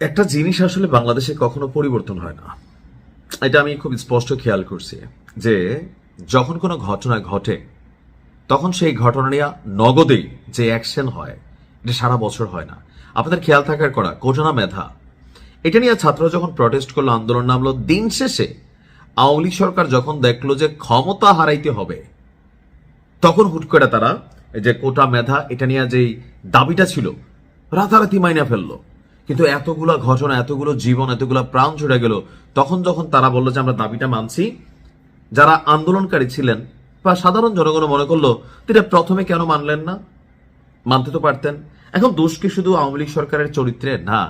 একটা জিনিস আসলে বাংলাদেশে কখনো পরিবর্তন হয় না, এটা আমি খুব স্পষ্ট খেয়াল করছি যে যখন কোনো ঘটনা ঘটে তখন সেই ঘটনা নিয়ে নগদেই যে অ্যাকশন হয় এটা সারা বছর হয় না। আপনাদের খেয়াল থাকার করা কোজনা মেধা এটা নিয়ে ছাত্ররা যখন প্রটেস্ট করলো, আন্দোলন নামলো, দিন শেষে আওয়ামী লীগ সরকার যখন দেখলো যে ক্ষমতা হারাইতে হবে তখন হুট করে তারা এই যে কোটা মেধা এটা নিয়ে যেই দাবিটা ছিল রাতারাতি মাইনা ফেললো। কিন্তু এতগুলা ঘটনা, এতগুলো জীবন, এতগুলো প্রাণ ছুটে গেল, তখন যখন তারা বললো যে আমরা দাবিটা মানছি, যারা আন্দোলনকারী ছিলেন বা সাধারণ জনগণ মনে করলো এটা প্রথমে কেন মানলেন না, মানতে তো পারতেন। এখন দোষ কি শুধু আওয়ামী লীগ সরকারের চরিত্রে? না,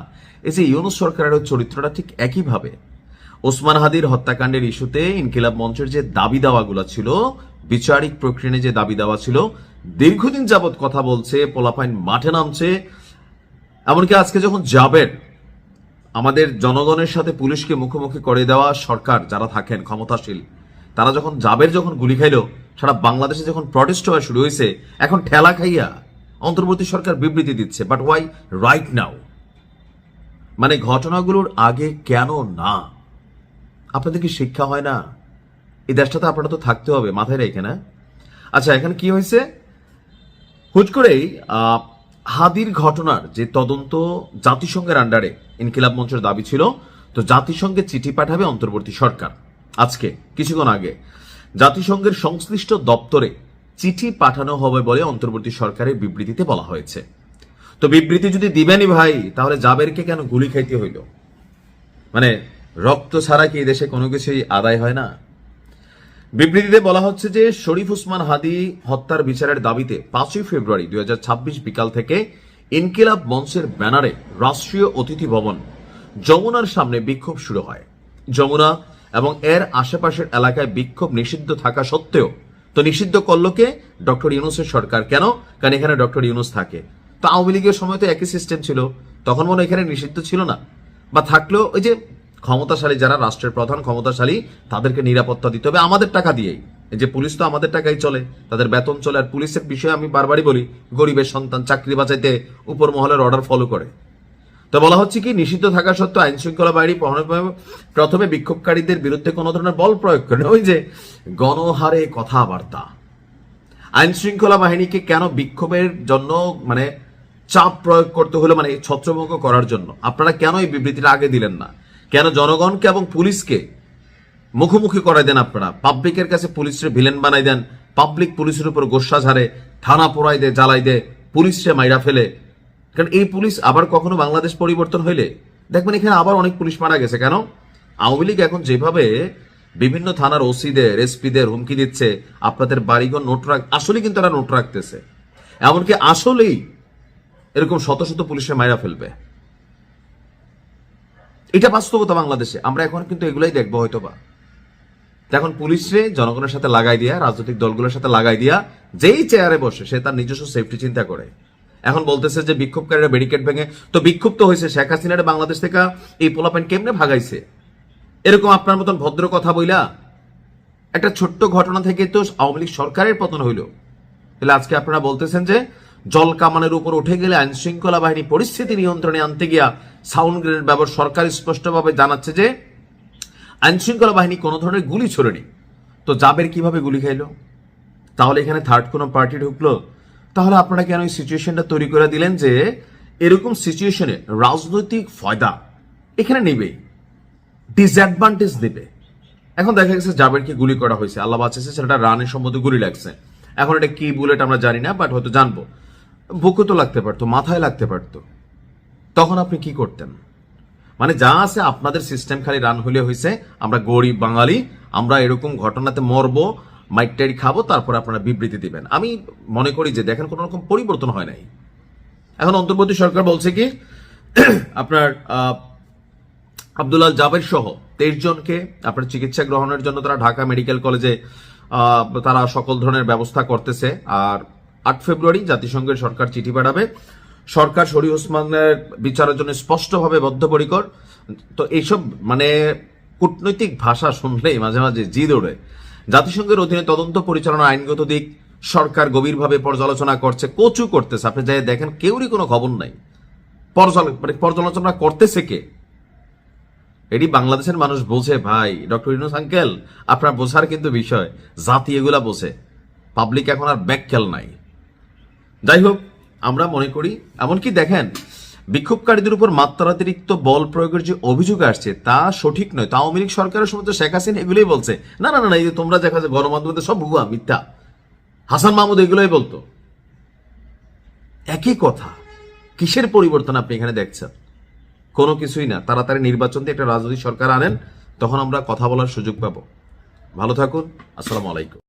এই যে ইউনূস সরকারের চরিত্রটা ঠিক একইভাবে। ওসমান হাদির হত্যাকাণ্ডের ইস্যুতে ইনকিলাব মঞ্চের যে দাবি দাওয়াগুলো ছিল, বিচারিক প্রক্রিয়া যে দাবি দেওয়া ছিল, দীর্ঘদিন যাবৎ কথা বলছে, পোলাপাইন মাঠে নামছে। এমনকি আজকে যখন জাবের আমাদের জনগণের সাথে পুলিশকে মুখোমুখি করে দেওয়া সরকার যারা থাকেন ক্ষমতাশীল, তারা যখন জাবের যখন গুলি খাইলো, সারা বাংলাদেশে যখন প্রটেস্ট হওয়া শুরু হয়েছে, এখন ঠেলা খাইয়া অন্তর্বর্তী সরকার বিবৃতি দিচ্ছে। But why right now? মানে ঘটনাগুলোর আগে কেন না? আপনাদের কি শিক্ষা হয় না? এই দেশটাতে আপনারা তো থাকতে হবে, মাথায় রেখে না? আচ্ছা, এখানে কি হয়েছে? হুট করেই হাদির ঘটনার যে তদন্ত জাতিসংঘের আন্ডারে ইনকিলাব মঞ্চের দাবি ছিল, তো জাতিসংঘে চিঠি পাঠাবে অন্তর্বর্তী সরকার। আজকে কিছুক্ষণ আগে জাতিসংঘের সংশ্লিষ্ট দপ্তরে চিঠি পাঠানো হবে বলে অন্তর্বর্তী সরকারের বিবৃতিতে বলা হয়েছে। তো বিবৃতি যদি দিবেনই ভাই, তাহলে জাবেরকে কেন গুলি খাইতে হইল? মানে রক্ত ছাড়া কি এই দেশে কোনো কিছুই আদায় হয় না? বিবৃতিতে বলা হচ্ছে যে শরীফ ওসমান হাদি হত্যার বিচারের দাবিতে 5ই ফেব্রুয়ারি 2026 বিকাল থেকে ইনকিলাব মঞ্চের ব্যানারে রাষ্ট্রীয় অতিথি ভবন যমুনার সামনে বিক্ষোভ শুরু হয়। যমুনা এবং এর আশেপাশের এলাকায় বিক্ষোভ নিষিদ্ধ থাকা সত্ত্বেও, তো নিষিদ্ধ করলো কে? ডক্টর ইউনূসের সরকার। কেন? কারণ এখানে ডক্টর ইউনূস থাকে। তো আওয়ামী লীগের সময় তো একই সিস্টেম ছিল, তখন মনে এখানে নিষিদ্ধ ছিল না, বা থাকলেও ওই যে ক্ষমতাশালী যারা রাষ্ট্রের প্রধান ক্ষমতাশালী তাদেরকে নিরাপত্তা দিতে হবে আমাদের টাকা দিয়েই। এই যে পুলিশ তো আমাদের টাকাই চলে, তাদের বেতন চলে। আর পুলিশের বিষয়ে আমি বারবারই বলি, গরিবের সন্তান চাকরি বাঁচাইতে উপর মহলের অর্ডার ফলো করে। তো বলা হচ্ছে কি, নিষিদ্ধ থাকা সত্ত্বেও আইন শৃঙ্খলা বাহিনী প্রথমে বিক্ষোভকারীদের বিরুদ্ধে কোনো ধরনের বল প্রয়োগ করে। ওই যে গণহারে কথাবার্তা, আইন শৃঙ্খলা বাহিনীকে কেন বিক্ষোভের জন্য মানে চাপ প্রয়োগ করতে হলো, মানে ছত্রভঙ্গ করার জন্য? আপনারা কেন এই বিবৃতিটা আগে দিলেন না? কেন জনগণকে এবং পুলিশকে মুখোমুখি করাই দেন? আপনারা পাবলিকের কাছে পুলিশের ভিলেন বানাই দেন, পাবলিক পুলিশের উপর গোসা ঝাড়ে, থানা পোড়াই দেয়, জ্বালাই দেয়, পুলিশে মাইরা ফেলে। কারণ এই পুলিশ আবার কখনো বাংলাদেশ পরিবর্তন হইলে দেখবেন এখানে আবার অনেক পুলিশ মারা গেছে। কেন? আওয়ামী লীগ এখন যেভাবে বিভিন্ন থানার ওসিদের, এসপিদের হুমকি দিচ্ছে, আপনাদের বাড়িঘর নোট আসলে কিন্তু তারা নোট রাখতেছে, এমনকি আসলেই এরকম শত শত পুলিশে মাইরা ফেলবে। এটা বাস্তবতা বাংলাদেশে। আমরা এখন কিন্তু এগুলাই দেখবো হয়তো বা। এখন পুলিশে জনগণের সাথে লাগাই দিয়া, রাজনৈতিক দলগুলোর সাথে লাগাই দিয়া, যেই চেয়ারে বসে সে তার নিজস্ব সেফটি চিন্তা করে। এখন বলতেছে যে বিক্ষোভকারীরা ব্যারিকেড ভেঙে, তো বিক্ষুব্ধ তো হয়েছে শেখ হাসিনার বাংলাদেশ থেকে এই পোলাপেন কেমনে ভাগাইছে? এরকম আপনার মতন ভদ্র কথা বইলা একটা ছোট্ট ঘটনা থেকে তো আওয়ামী লীগ সরকারের পতন হইল। তাহলে আজকে আপনারা বলতেছেন যে জল কামানের উপর উঠে গেলে আইন শৃঙ্খলা বাহিনী পরিস্থিতি নিয়ন্ত্রণে আনতে গিয়া সাউন্ড গ্রেনেড ব্যবহার। সরকার স্পষ্টভাবে জানাচ্ছে যে আইন শৃঙ্খলা বাহিনী কোনো ধরনের গুলি ছোড়েনি। তো জাবের কিভাবে গুলি খাইলো? তাহলে এখানে থার্ড কোনো পার্টি ঢুকলো? তাহলে আপনারা কেন এই সিচুয়েশনটা তৈরি করে দিলেন যে এরকম সিচুয়েশনে রাজনৈতিক ফায়দা এখানে নেবেই, ডিসঅ্যাডভান্টেজ নেবে? এখন দেখা গেছে জাবেরকে গুলি করা হয়েছে, আল্লাহ বাঁচাচ্ছে, সেটা রানের সম্বন্ধে গুলি লাগছে। এখন এটা কি বুলেট আমরা জানি না, বাট হয়তো জানবো। বুকে তো লাগতে পারতো, মাথায় লাগতে পারতো, তখন আপনি কি করতেন? মানে যা আছে আপনাদের সিস্টেম খালি রান হলে হয়েছে, আমরা গরিব বাঙালি, আমরা এরকম ঘটনাতে মরবো, মাইকটারি খাবো, তারপর আপনারা বিবৃতি দিবেন। আমি মনে করি যে দেখেন কোনো রকম পরিবর্তন হয় নাই। এখন অন্তর্বর্তী সরকার বলছে কি, আপনার আব্দুল্লাহ জাবের সহ 23 জনকে আপনার চিকিৎসা গ্রহণের জন্য তারা ঢাকা মেডিকেল কলেজে তারা সকল ধরনের ব্যবস্থা করতেছে। আর 8 ফেব্রুয়ারি জাতিসংঘের সরকার চিঠি পাঠাবে। সরকার শরীফ ওসমানের বিচারের জন্য স্পষ্টভাবে বদ্ধপরিকর। তো এইসব মানে কূটনৈতিক ভাষা শুনলেই মাঝে মাঝে জিদ ওড়ে। জাতিসংঘের অধীনে তদন্ত পরিচালনা আইনগত দিক সরকার গভীরভাবে পর্যালোচনা করছে, কচু করতেছে। আপনি যাই দেখেন কেউরই কোনো খবর নাই। পর্যালোচনা করতেছে কে? এটি বাংলাদেশের মানুষ বোঝে ভাই। ডক্টর ইউনূস আঙ্কেল, আপনার বোঝার কিন্তু বিষয়, জাতি এগুলা বোঝে, পাবলিক এখন আর ব্যাকখেল নাই। যাই হোক, আমরা মনে করি, এমনকি দেখেন বিক্ষোভকারীদের উপর মাত্রাতিরিক্ত বল প্রয়োগের যে অভিযোগ আসছে তা সঠিক নয়। তা আওয়ামী লীগ সরকারের সময় তো শেখ হাসিনা এগুলোই বলছে, না না না, এই যে তোমরা দেখা যায় গণমাধ্যমে সব ভুয়া মিথ্যা, হাসান মাহমুদ এগুলোই বলতো। একই কথা, কিসের পরিবর্তন আপনি এখানে দেখছেন? কোনো কিছুই না। তাড়াতাড়ি নির্বাচন দিয়ে একটা রাজনৈতিক সরকার আনেন, তখন আমরা কথা বলার সুযোগ পাবো। ভালো থাকুন, আসসালামু আলাইকুম।